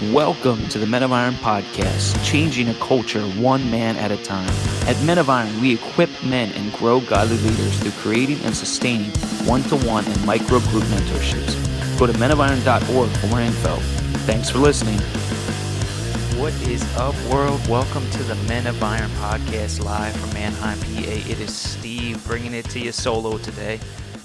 Welcome to the Men of Iron podcast, changing a culture one man at a time. At Men of Iron, we equip men and grow godly leaders through creating and sustaining one-to-one and micro-group mentorships. Go to menofiron.org for more info. Thanks for listening. What is up, world? Welcome to the Men of Iron podcast, live from Mannheim, PA. It is Steve bringing it to you solo today.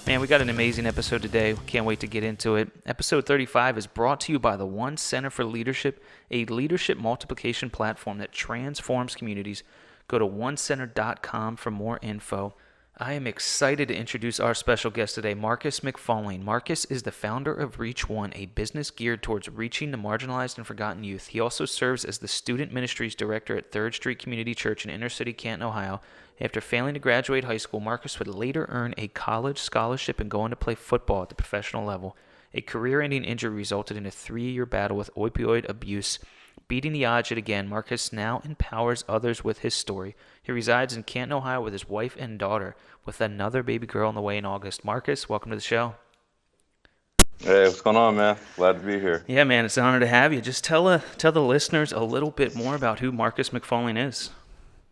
Man, we got an amazing episode today. Can't wait to get into it. Episode 35 is brought to you by the One Center for Leadership, a leadership multiplication platform that transforms communities. Go to onecenter.com for more info. I am excited to introduce our special guest today, Markus McFolling. Markus is the founder of Reach1, a business geared towards reaching the marginalized and forgotten youth. He also serves as the Student Ministries Director at 3rd Street Community Church in inner city Canton, Ohio. After failing to graduate high school, Markus would later earn a college scholarship and go on to play football at the professional level. A career-ending injury resulted in a 3-year battle with opioid abuse. Beating the odds yet again, Markus now empowers others with his story. He resides in Canton, Ohio with his wife and daughter, with another baby girl on the way in August. Markus, welcome to the show. Hey, what's going on, man? Glad to be here. Yeah, man, it's an honor to have you. Just tell the listeners a little bit more about who Markus McFolling is.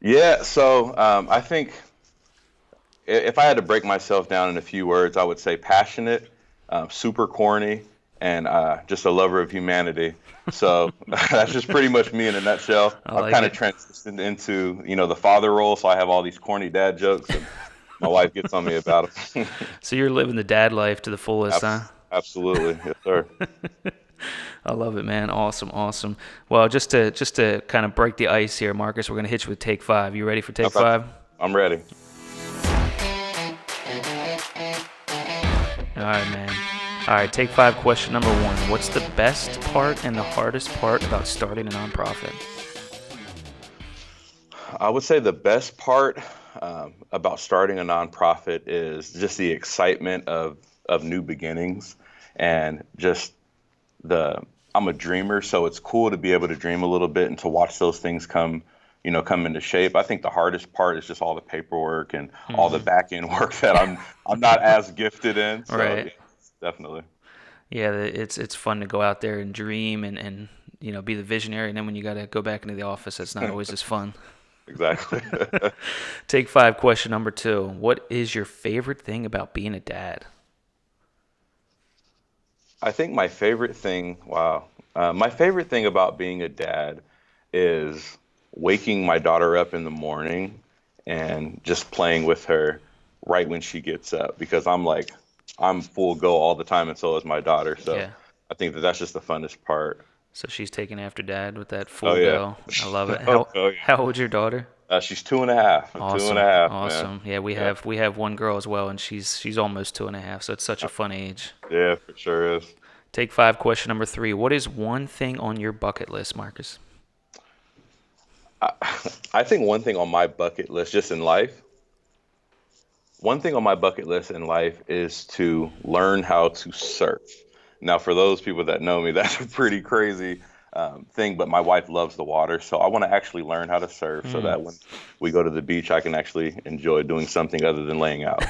Yeah, so I think if I had to break myself down in a few words, I would say passionate, super corny, and just a lover of humanity. So that's just pretty much me in a nutshell. I've kind of transitioned into, the father role, so I have all these corny dad jokes, and my wife gets on me about them. So you're living the dad life to the fullest, huh? Absolutely, yes, sir. I love it, man. Awesome. Well, just to kind of break the ice here, Markus, we're going to hit you with take 5. You ready for take 5? I'm ready. All right, man. All right, take 5, question number 1. What's the best part and the hardest part about starting a nonprofit? I would say the best part about starting a nonprofit is just the excitement of new beginnings, and just I'm a dreamer, so it's cool to be able to dream a little bit and to watch those things come into shape. I think the hardest part is just all the paperwork and all the back end work that I'm not as gifted in. So, right. Yeah, definitely. Yeah, it's fun to go out there and dream and be the visionary, and then when you got to go back into the office, it's not always as fun. Exactly. Take 5, question number 2. What is your favorite thing about being a dad? I think my favorite thing about being a dad is waking my daughter up in the morning and just playing with her right when she gets up, because I'm full go all the time, and so is my daughter. So yeah. I think that's just the funnest part. So she's taking after dad with that full go. I love it. Yeah. How old's your daughter? She's 2.5. Awesome. 2.5. Awesome. Man. Yeah, we have one girl as well, and she's almost 2.5. So it's such a fun age. Yeah, for sure is. Take 5, question number 3. What is one thing on your bucket list, Markus? I think one thing on my bucket list, just in life, is to learn how to surf. Now, for those people that know me, that's a pretty crazy thing, but my wife loves the water, so I want to actually learn how to surf so that when we go to the beach, I can actually enjoy doing something other than laying out.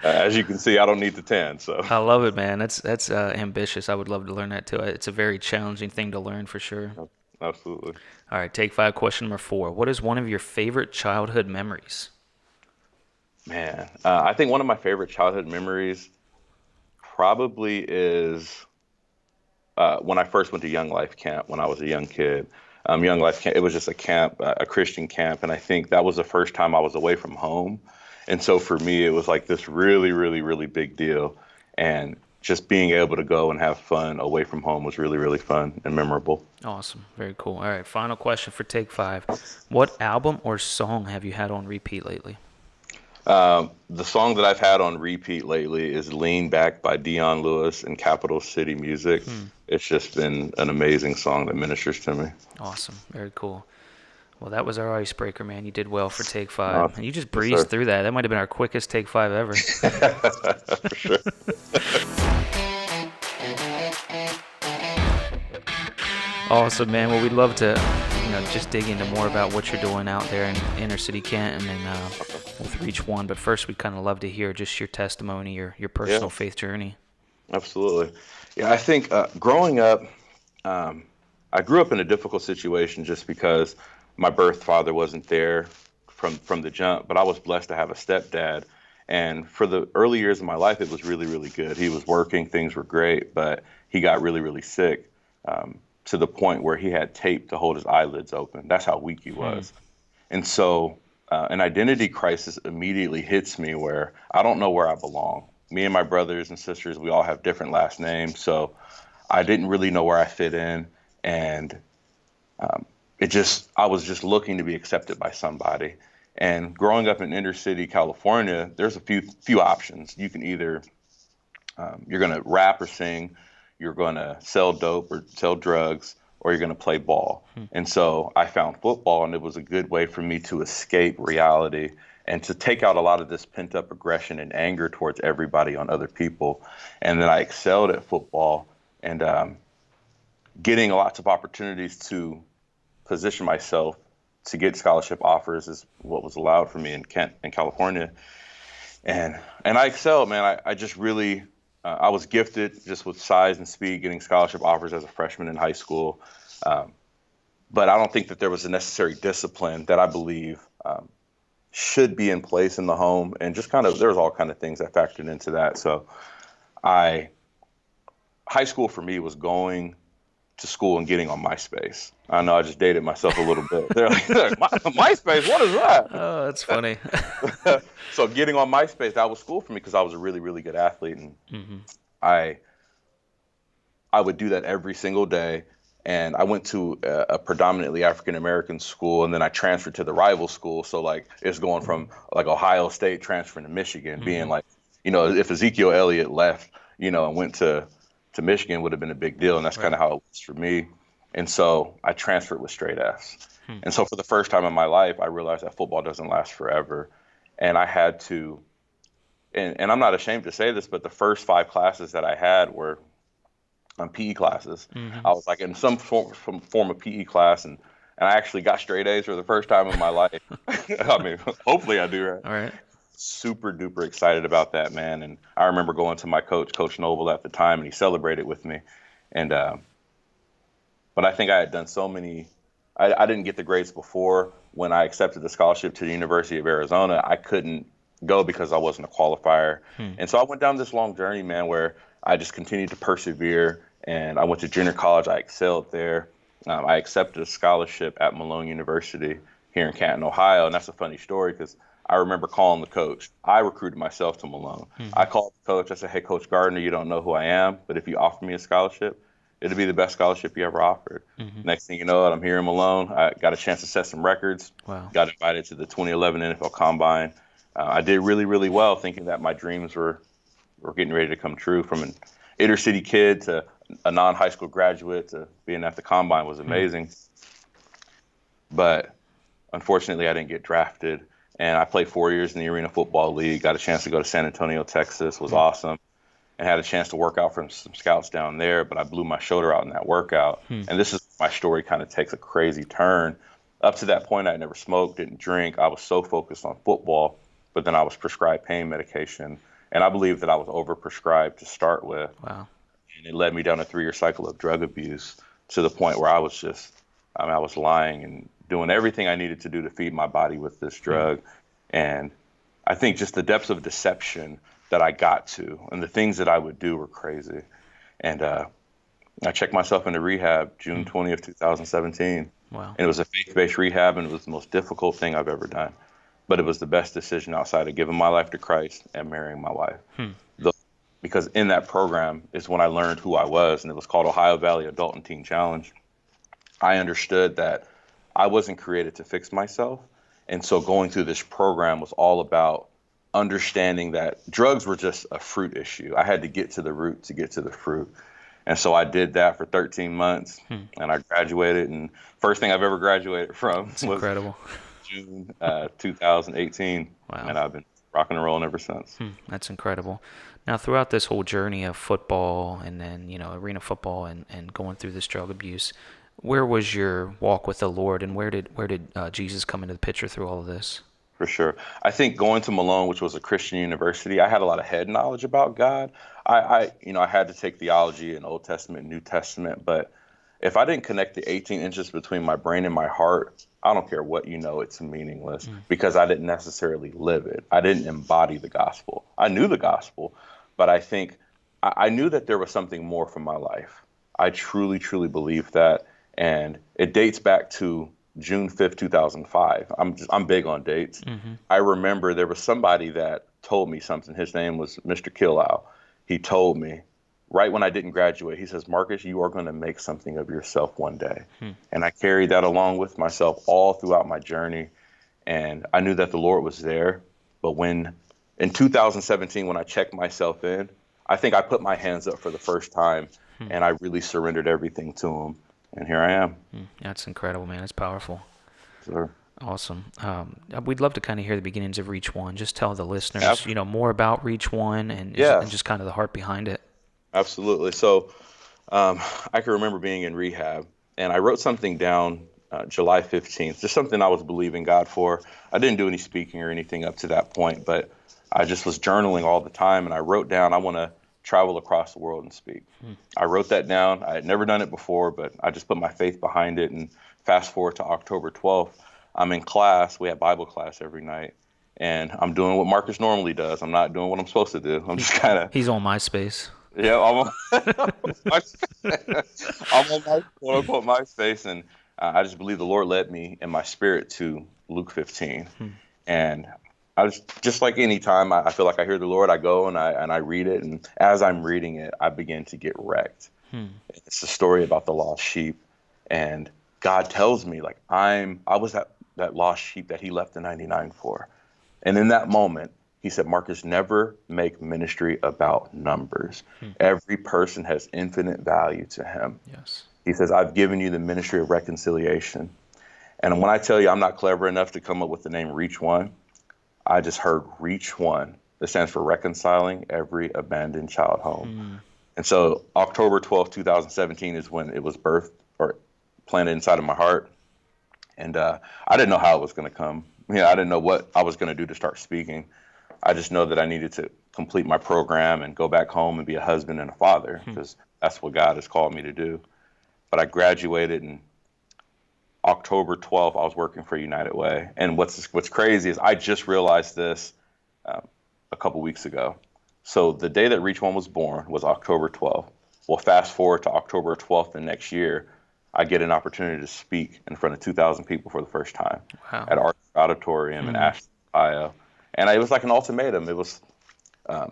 As you can see, I don't need to tan. So I love it, man. That's ambitious. I would love to learn that too. It's a very challenging thing to learn for sure. Absolutely. All right, take 5, question number 4. What is one of your favorite childhood memories? Man, I think one of my favorite childhood memories probably is when I first went to Young Life Camp when I was a young kid. Young Life Camp, it was just a camp, a Christian camp, and I think that was the first time I was away from home. And so for me, it was like this really, really, really big deal. And just being able to go and have fun away from home was really, really fun and memorable. Awesome. Very cool. All right, final question for take 5. What album or song have you had on repeat lately? The song that I've had on repeat lately is Lean Back by Dion Lewis and Capital City Music. It's just been an amazing song that ministers to me. Awesome. Very cool. Well, that was our icebreaker, man. You did well for take 5. Awesome. And you just breezed through that. That might have been our quickest take 5 ever. For sure. Awesome, man. Well, we'd love to just dig into more about what you're doing out there in inner city Canton and with Reach1. But first, we'd kind of love to hear just your testimony, your personal faith journey. Absolutely. Yeah, I think growing up, I grew up in a difficult situation just because my birth father wasn't there from the jump, but I was blessed to have a stepdad. And for the early years of my life, it was really, really good. He was working, things were great, but he got really, really sick, to the point where he had tape to hold his eyelids open. That's how weak he Hmm. was. And so an identity crisis immediately hits me where I don't know where I belong. Me and my brothers and sisters, we all have different last names. So I didn't really know where I fit in. And I was just looking to be accepted by somebody. And growing up in inner city California, there's a few options. You can either, you're going to rap or sing, you're going to sell dope or sell drugs, or you're going to play ball. And so I found football, and it was a good way for me to escape reality and to take out a lot of this pent up aggression and anger towards everybody on other people. And then I excelled at football, and getting lots of opportunities to position myself to get scholarship offers is what was allowed for me in Kent in California. And I excelled, man. I just really I was gifted just with size and speed, getting scholarship offers as a freshman in high school. Um, but I don't think that there was a necessary discipline that I believe should be in place in the home, and just kind of there's all kind of things that factored into that. So I high school for me was going to school and getting on MySpace. I know I just dated myself a little bit. They're like, MySpace, what is Oh, that's funny. that? So getting on MySpace, that was school for me because I was a really, really good athlete. And Hmm. I I would do that every single day. And I went to a predominantly African American school, and then I transferred to the rival school. So like it's going from like Ohio State transferring to Michigan, being Hmm. like, if Ezekiel Elliott left, and went to Michigan would have been a big deal, and that's kind Right. of how it was for me. And so I transferred with straight Fs. Hmm. And so for the first time in my life, I realized that football doesn't last forever, and I had to. And I'm not ashamed to say this, but the first 5 classes that I had were PE classes. Hmm. I was like in some form of PE class, and I actually got straight A's for the first time in my life. I mean, hopefully I do, right? All right. Super duper excited about that, man. And I remember going to my coach, Coach Noble, at the time, and he celebrated with me. And but I think I had done so many. I didn't get the grades before when I accepted the scholarship to the University of Arizona. I couldn't go because I wasn't a qualifier, Hmm. and so I went down this long journey, man, where I just continued to persevere. And I went to junior college. I excelled there. I accepted a scholarship at Malone University here in Canton, Ohio, and that's a funny story because I remember calling the coach. I recruited myself to Malone. Hmm. I called the coach. I said, "Hey, Coach Gardner, you don't know who I am, but if you offer me a scholarship, it'd be the best scholarship you ever offered." Hmm. Next thing you know, I'm here in Malone. I got a chance to set some records. Wow. Got invited to the 2011 NFL Combine. I did really, really well, thinking that my dreams were getting ready to come true. From an inner city kid to a non-high school graduate to being at the Combine was Hmm. amazing. But unfortunately, I didn't get drafted. And I played 4 years in the Arena Football League. Got a chance to go to San Antonio, Texas. Was Hmm. awesome, and had a chance to work out from some scouts down there, but I blew my shoulder out in that workout. Hmm. And this is my story kind of takes a crazy turn. Up to that point, I never smoked, didn't drink. I was so focused on football, but then I was prescribed pain medication. And I believe that I was overprescribed to start with. Wow. And it led me down a 3-year cycle of drug abuse to the point where I was lying and doing everything I needed to do to feed my body with this Hmm. drug. And I think just the depths of deception that I got to and the things that I would do were crazy. And I checked myself into rehab June Hmm. 20th, 2017. And Wow. it was a faith-based rehab, and it was the most difficult thing I've ever done. But it was the best decision outside of giving my life to Christ and marrying my wife. Hmm. The, because in that program is when I learned who I was, and it was called Ohio Valley Adult and Teen Challenge. I understood that I wasn't created to fix myself. And so going through this program was all about understanding that drugs were just a fruit issue. I had to get to the root to get to the fruit. And so I did that for 13 months, Hmm. and I graduated. And first thing I've ever graduated from It's was incredible. June 2018. Wow. And I've been rocking and rolling ever since. Hmm. That's incredible. Now, throughout this whole journey of football and then, arena football and going through this drug abuse, where was your walk with the Lord, and where did Jesus come into the picture through all of this? For sure. I think going to Malone, which was a Christian university, I had a lot of head knowledge about God. I had to take theology and Old Testament, New Testament, but if I didn't connect the 18 inches between my brain and my heart, I don't care what it's meaningless because I didn't necessarily live it. I didn't embody the gospel. I knew the gospel, but I think I knew that there was something more for my life. I truly, truly believe that. And it dates back to June 5th, 2005. I'm big on dates. I remember there was somebody that told me something. His name was Mr. Killow. He told me right when I didn't graduate, he says, Marcus, you are going to make something of yourself one day. And I carried that along with myself all throughout my journey. And I knew that the Lord was there. But in 2017, when I checked myself in, I think I put my hands up for the first time and I really surrendered everything to him. And here I am. That's incredible, man. That's powerful. Sure. Awesome. We'd love to kind of hear the beginnings of Reach One. Just tell the listeners, Yeah. more about Reach One and Yes. just kind of the heart behind it. Absolutely. So I can remember being in rehab, and I wrote something down July 15th, just something I was believing God for. I didn't do any speaking or anything up to that point, but I just was journaling all the time, and I wrote down, I want to travel across the world and speak. I wrote that down. I had never done it before, but I just put my faith behind it, and fast forward to October 12th. I'm in class. We have Bible class every night, and I'm doing what Marcus normally does. I'm not doing what I'm supposed to do. I'm just kind of, He's on MySpace. yeah, I'm on my quote unquote MySpace, and I just believe the Lord led me in my spirit to Luke 15, and I was just like any time I feel like I hear the Lord, I go and I read it, and as I'm reading it, I begin to get wrecked. It's the story about the lost sheep, and God tells me like I was that lost sheep that He left the 99 for, and in that moment. He said, Marcus, never make ministry about numbers. Every person has infinite value to him. Yes. He says, I've given you the ministry of reconciliation. And when I tell you I'm not clever enough to come up with the name Reach One, I just heard Reach One. That stands for reconciling every abandoned child home. And so October 12th, 2017 is when it was birthed or planted inside of my heart. And I didn't know how it was going to come. I didn't know what I was going to do to start speaking. I just know that I needed to complete my program and go back home and be a husband and a father because that's what God has called me to do. But I graduated in October 12th. I was working for United Way. And what's crazy is I just realized this a couple weeks ago. So the day that Reach One was born was October 12th. Well, fast forward to October 12th the next year, I get an opportunity to speak in front of 2,000 people for the first time at Arts Auditorium in Ashland, Ohio. And it was like an ultimatum. It was, I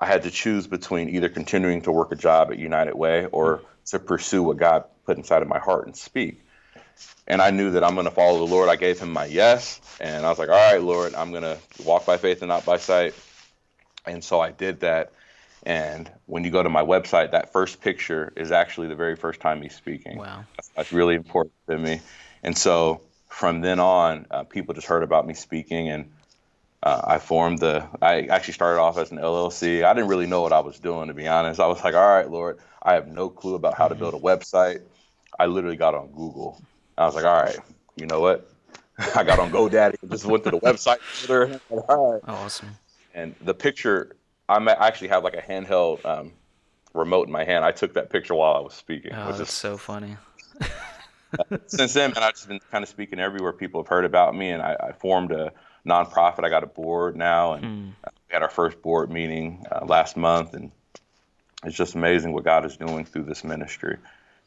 had to choose between either continuing to work a job at United Way or to pursue what God put inside of my heart and speak. And I knew that I'm going to follow the Lord. I gave him my yes. And I was like, all right, Lord, I'm going to walk by faith and not by sight. And so I did that. And when you go to my website, that first picture is actually the very first time me speaking. Wow. That's really important to me. And so from then on, people just heard about me speaking, and I actually started off as an LLC. I didn't really know what I was doing, to be honest. I was like, all right, Lord, I have no clue about how to build a website. I literally got on Google. I was like, all right, you know what? I got on GoDaddy and just went to the website. All right. Awesome. And the picture, I actually have like a handheld remote in my hand. I took that picture while I was speaking. Oh, that's so funny. Since then, man, I've just been kind of speaking everywhere. People have heard about me, and I formed a nonprofit. I got a board now, and we had our first board meeting last month, and it's just amazing what God is doing through this ministry.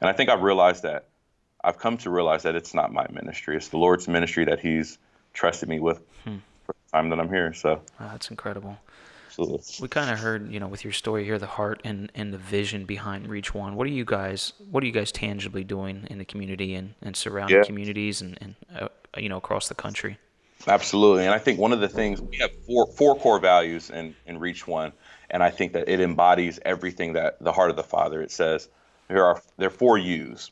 And I think I've come to realize that it's not my ministry. It's the Lord's ministry that He's trusted me with for the time that I'm here. So That's incredible. absolutely. We kind of heard, with your story here, the heart and the vision behind Reach One. What are you guys tangibly doing in the community and surrounding communities and across the country? Absolutely. And I think one of the things, we have four core values in Reach One, and I think that it embodies everything that the heart of the Father. It says there are 4 U's.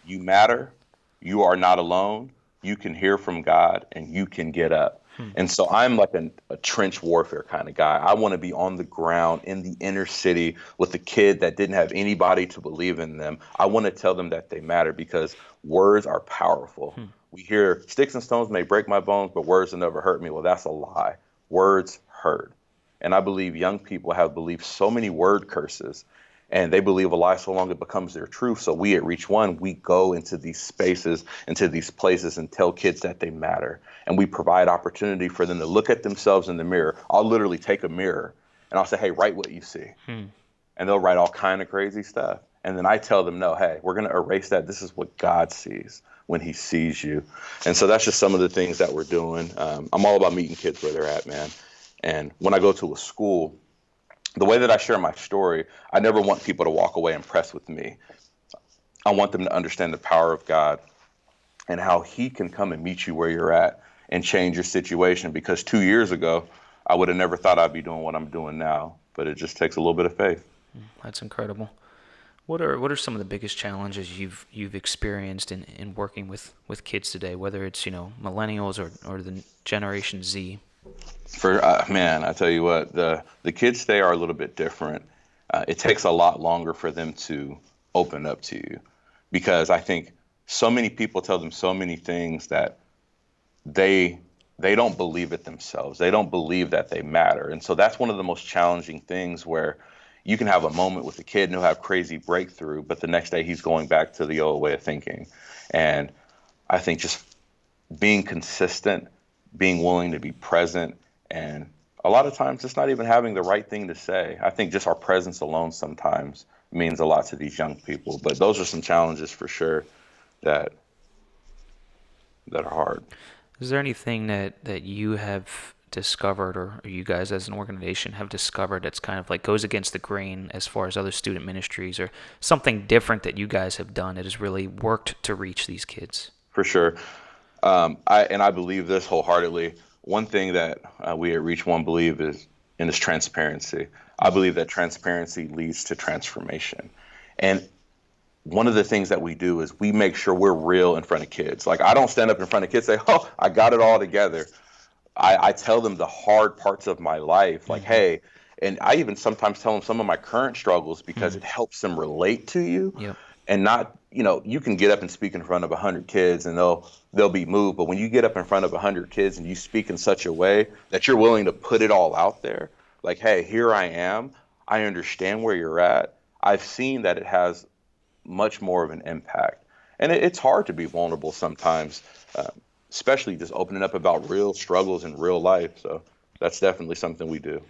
You matter, you are not alone, you can hear from God, and you can get up. And so I'm like a trench warfare kind of guy. I want to be on the ground in the inner city with a kid that didn't have anybody to believe in them. I want to tell them that they matter because words are powerful. We hear sticks and stones may break my bones, but words will never hurt me. Well, that's a lie. Words hurt. And I believe young people have believed so many word curses. And they believe a lie so long it becomes their truth. So we at Reach One, we go into these spaces, into these places, and tell kids that they matter. And we provide opportunity for them to look at themselves in the mirror. I'll literally take a mirror and I'll say, hey, write what you see. And they'll write all kind of crazy stuff. And then I tell them, no, hey, we're going to erase that. This is what God sees when he sees you. And so that's just some of the things that we're doing. I'm all about meeting kids where they're at, man. And when I go to a school, the way that I share my story, I never want people to walk away impressed with me. I want them to understand the power of God and how he can come and meet you where you're at and change your situation. Because 2 years ago, I would have never thought I'd be doing what I'm doing now. But it just takes a little bit of faith. That's incredible. What are some of the biggest challenges you've experienced in working with kids today, whether it's, millennials or the Generation Z? Man, I tell you what, the kids today are a little bit different. It takes a lot longer for them to open up to you, because I think so many people tell them so many things that they don't believe it themselves. They don't believe that they matter. And so that's one of the most challenging things, where you can have a moment with a kid and he'll have crazy breakthrough, but the next day he's going back to the old way of thinking. And I think just being consistent, being willing to be present, and a lot of times just not even having the right thing to say. I think just our presence alone sometimes means a lot to these young people. But those are some challenges for sure that are hard. Is there anything that you have discovered, or you guys as an organization have discovered, that's kind of like goes against the grain as far as other student ministries, or something different that you guys have done that has really worked to reach these kids? For sure. I believe this wholeheartedly. One thing that we at Reach One believe is transparency. I believe that transparency leads to transformation. And one of the things that we do is we make sure we're real in front of kids. Like, I don't stand up in front of kids and say, oh, I got it all together. I tell them the hard parts of my life, like, hey, and I even sometimes tell them some of my current struggles, because it helps them relate to you. Yep. And not, you can get up and speak in front of 100 kids and they'll be moved. But when you get up in front of 100 kids and you speak in such a way that you're willing to put it all out there, like, hey, here I am. I understand where you're at. I've seen that it has much more of an impact. And it's hard to be vulnerable sometimes, especially just opening up about real struggles in real life. So that's definitely something we do.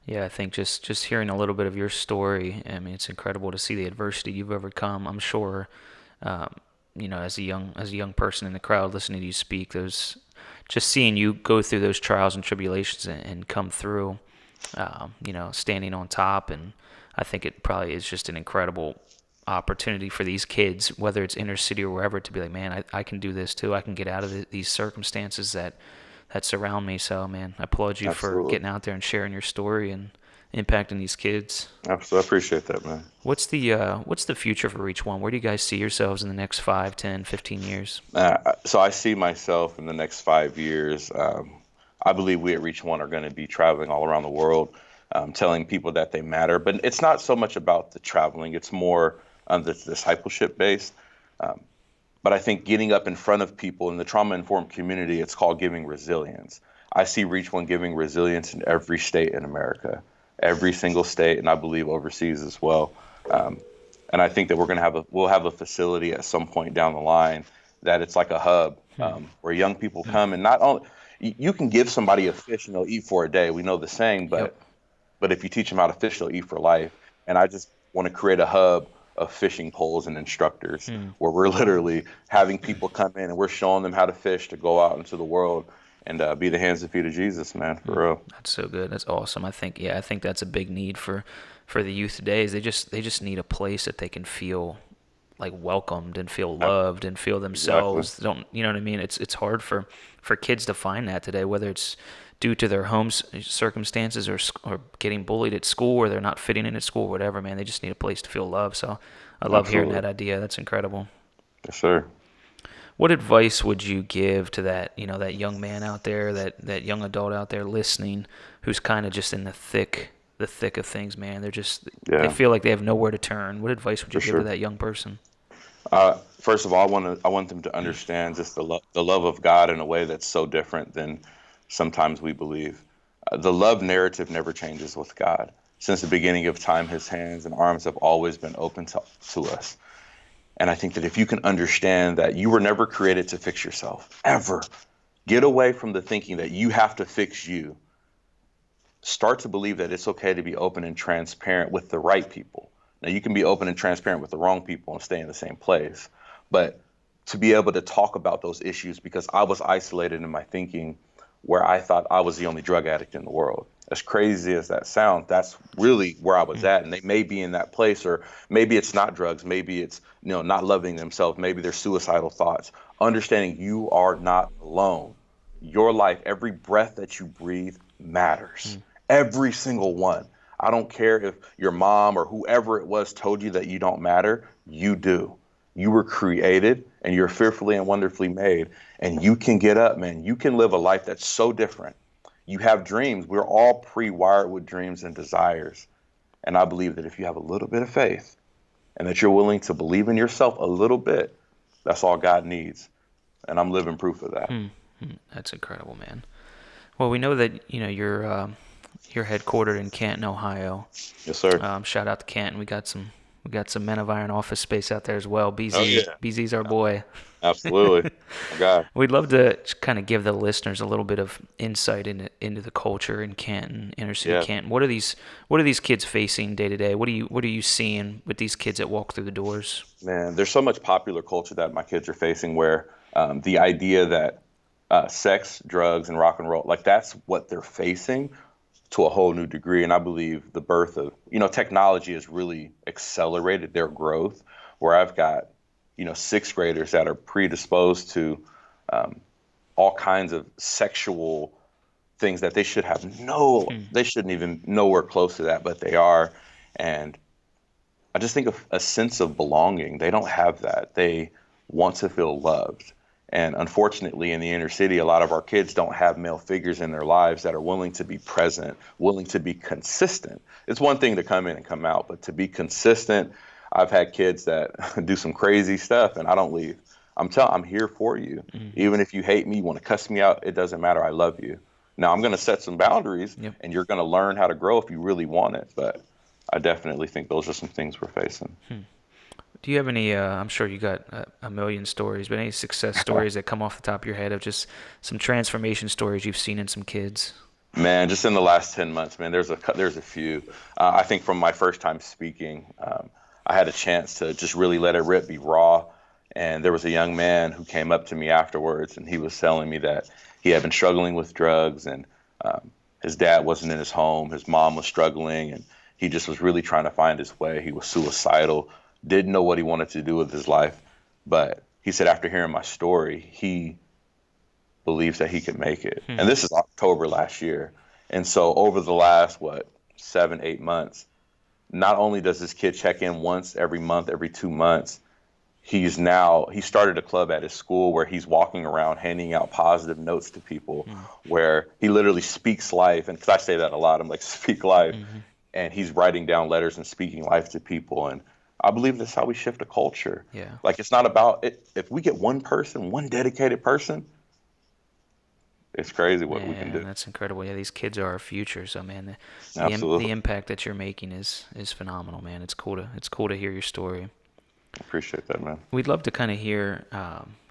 Yeah, I think just hearing a little bit of your story, I mean, it's incredible to see the adversity you've overcome. I'm sure, as a young person in the crowd listening to you speak, there's just seeing you go through those trials and tribulations and come through, standing on top. And I think it probably is just an incredible opportunity for these kids, whether it's inner city or wherever, to be like, man, I can do this too. I can get out of these circumstances that surround me. So, man, I applaud you for getting out there and sharing your story and impacting these kids. Absolutely. I appreciate that, man. What's the future for Reach One? Where do you guys see yourselves in the next 5, 10, 15 years? So I see myself in the next 5 years. I believe we at Reach One are going to be traveling all around the world, telling people that they matter. But it's not so much about the traveling. It's more the discipleship based. But I think getting up in front of people in the trauma-informed community, it's called giving resilience. I see Reach One giving resilience in every state in America, every single state, and I believe overseas as well. And I think that we'll have a facility at some point down the line that it's like a hub, where young people come, and not only you can give somebody a fish and they'll eat for a day. We know the saying, but if you teach them how to fish, they'll eat for life. And I just want to create a hub of fishing poles and instructors, where we're literally having people come in and we're showing them how to fish to go out into the world and be the hands and feet of Jesus, man, for real. That's so good. That's awesome. I think that's a big need for the youth today. Is they just need a place that they can feel like welcomed and feel loved and feel themselves. Exactly. You know what I mean? It's hard for kids to find that today, whether it's due to their home circumstances or getting bullied at school, or they're not fitting in at school, whatever, man. They just need a place to feel love. So I love hearing that idea. That's incredible. Yes, sir. What advice would you give to that young man out there, that young adult out there listening, who's kind of just in the thick of things, man? They feel like they have nowhere to turn. What advice would you give to that young person? First of all, I want them to understand just the love of God in a way that's so different than sometimes we believe. The love narrative never changes with God. Since the beginning of time, his hands and arms have always been open to us. And I think that if you can understand that you were never created to fix yourself, ever, get away from the thinking that you have to fix you. Start to believe that it's okay to be open and transparent with the right people. Now, you can be open and transparent with the wrong people and stay in the same place. But to be able to talk about those issues, because I was isolated in my thinking where I thought I was the only drug addict in the world. As crazy as that sounds, that's really where I was at. And they may be in that place, or maybe it's not drugs. Maybe it's, not loving themselves. Maybe they're suicidal thoughts. Understanding you are not alone. Your life, every breath that you breathe matters. Every single one. I don't care if your mom or whoever it was told you that you don't matter. You do. You were created and you're fearfully and wonderfully made. And you can get up, man. You can live a life that's so different. You have dreams. We're all pre-wired with dreams and desires. And I believe that if you have a little bit of faith and that you're willing to believe in yourself a little bit, that's all God needs. And I'm living proof of that. That's incredible, man. Well, we know that you're headquartered in Canton, Ohio. Yes, sir. Shout out to Canton. We got some Men of Iron office space out there as well. BZ, Oh, yeah. BZ's our boy. Absolutely. Oh, God. We'd love to kind of give the listeners a little bit of insight into the culture in Canton, inner city Canton. What are these kids facing day to day? What are you seeing with these kids that walk through the doors? Man, there's so much popular culture that my kids are facing where the idea that sex, drugs, and rock and roll, like that's what they're facing to a whole new degree. And I believe the birth of, technology has really accelerated their growth, where I've got, sixth graders that are predisposed to all kinds of sexual things that they should have they shouldn't even nowhere close to that, but they are. And I just think of a sense of belonging. They don't have that. They want to feel loved. And unfortunately, in the inner city, a lot of our kids don't have male figures in their lives that are willing to be present, willing to be consistent. It's one thing to come in and come out, but to be consistent, I've had kids that do some crazy stuff and I don't leave. I'm here for you. Even if you hate me, you want to cuss me out, it doesn't matter. I love you. Now, I'm going to set some boundaries and you're going to learn how to grow if you really want it. But I definitely think those are some things we're facing. Do you have any, I'm sure you got a million stories, but any success stories that come off the top of your head of just some transformation stories you've seen in some kids? Man, just in the last 10 months, man, there's a few. I think from my first time speaking, I had a chance to just really let it rip, be raw. And there was a young man who came up to me afterwards, and he was telling me that he had been struggling with drugs, and his dad wasn't in his home. His mom was struggling, and he just was really trying to find his way. He was suicidal, didn't know what he wanted to do with his life. But he said after hearing my story, he believes that he can make it. And this is October last year. And so over the last, 7, 8 months, not only does this kid check in once every month, every 2 months, he started a club at his school where he's walking around handing out positive notes to people, where he literally speaks life. And because I say that a lot, I'm like, speak life. And he's writing down letters and speaking life to people. And I believe that's how we shift a culture. Yeah. Like, it's not about it. If we get one person, one dedicated person, it's crazy what we can do. That's incredible. Yeah, these kids are our future. So, man, Absolutely. the impact that you're making is phenomenal, man. It's cool to hear your story. Appreciate that, man. We'd love to kind of hear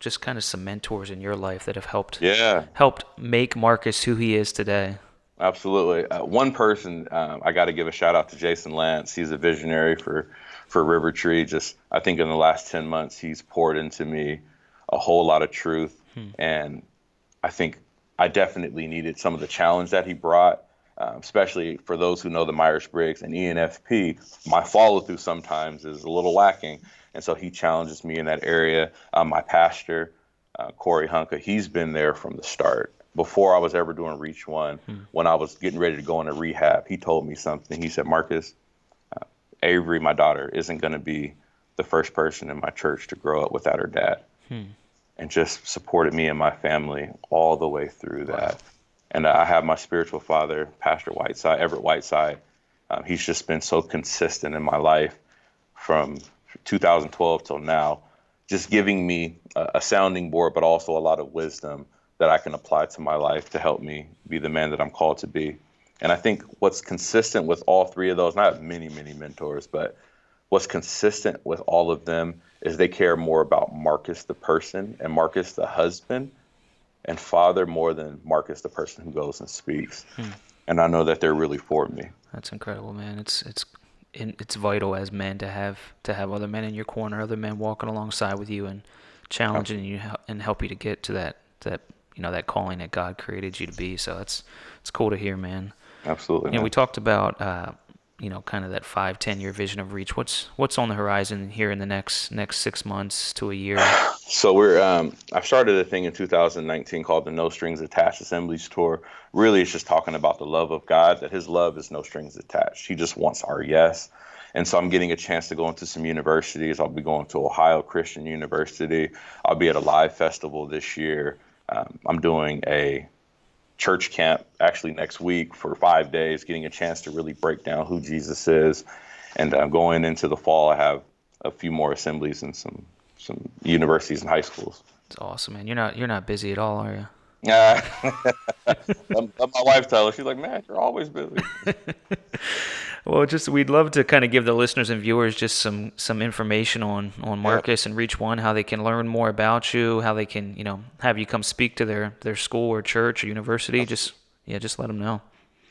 just kind of some mentors in your life that have helped make Marcus who he is today. Absolutely. One person, I got to give a shout out to Jason Lance. He's a visionary for River Tree. Just, I think in the last 10 months, he's poured into me a whole lot of truth. And I think I definitely needed some of the challenge that he brought, especially for those who know the Myers-Briggs and ENFP. My follow-through sometimes is a little lacking. And so he challenges me in that area. My pastor, Corey Hunka, he's been there from the start. Before I was ever doing Reach One, when I was getting ready to go into rehab, he told me something. He said, Marcus, Avery, my daughter, isn't going to be the first person in my church to grow up without her dad. And just supported me and my family all the way through that. Wow. And I have my spiritual father, Pastor Whiteside, Everett Whiteside. He's just been so consistent in my life from 2012 till now, just giving me a sounding board, but also a lot of wisdom that I can apply to my life to help me be the man that I'm called to be. And I think what's consistent with all three of those, and I have many, many mentors, but what's consistent with all of them is they care more about Marcus the person and Marcus the husband and father more than Marcus the person who goes and speaks. And I know that they're really for me. That's incredible, man. It's vital as men to have other men in your corner, other men walking alongside with you and challenging you and help you to get to that that calling that God created you to be. So it's cool to hear, man. Absolutely. Man. We talked about kind of that 5-10 year vision of Reach. What's on the horizon here in the next 6 months to a year? So I started a thing in 2019 called the No Strings Attached Assemblies Tour. Really, it's just talking about the love of God, that his love is no strings attached. He just wants our yes. And so I'm getting a chance to go into some universities. I'll be going to Ohio Christian University. I'll be at a live festival this year. I'm doing a church camp actually next week for 5 days, getting a chance to really break down who Jesus is. And going into the fall, I have a few more assemblies and some universities and high schools. It's awesome, man. You're not busy at all, are you? Yeah. My wife tells her, she's like, man, you're always busy. Well, we'd love to kind of give the listeners and viewers just some information on Marcus and Reach One, how they can learn more about you, how they can have you come speak to their school or church or university. Just let them know.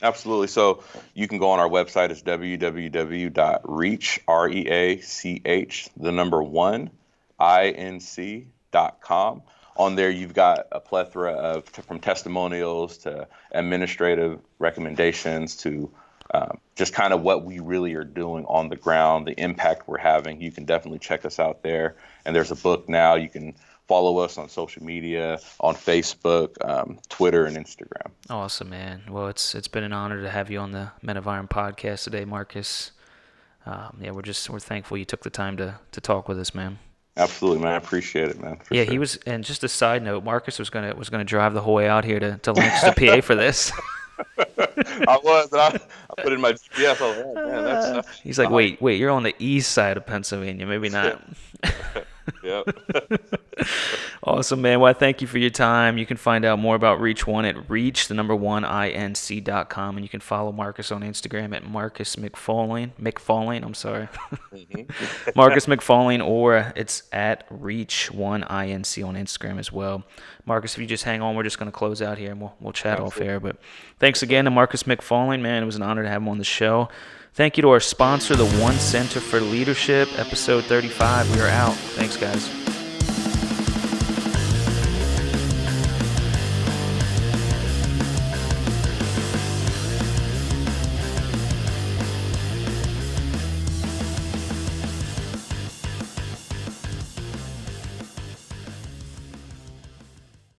Absolutely. So you can go on our website. It's www.reach1inc.com. On there, you've got a plethora from testimonials to administrative recommendations to just kind of what we really are doing on the ground, the impact we're having. You can definitely check us out there. And there's a book now. You can follow us on social media, on Facebook, Twitter, and Instagram. Awesome, man. Well, it's been an honor to have you on the Men of Iron podcast today, Marcus. We're thankful you took the time to talk with us, man. Absolutely, man. I appreciate it, man. Sure. He was. And just a side note, Marcus was gonna drive the whole way out here to Lancaster, PA for this. I was. I put in my GPS. I was like, oh, man, that's He's like, wait, you're on the east side of Pennsylvania. Maybe not. Yep. Awesome, man. Well, thank you for your time. You can find out more about Reach One at reach1inc.com, and you can follow Marcus on Instagram at Markus McFolling. I'm sorry. Markus McFolling, or it's at Reach1inc on Instagram as well. Marcus, if you just hang on, we're just going to close out here, and we'll chat off air. But thanks again to Markus McFolling, man. It was an honor to have him on the show. Thank you to our sponsor, the One Center for Leadership, episode 35. We are out. Thanks, guys.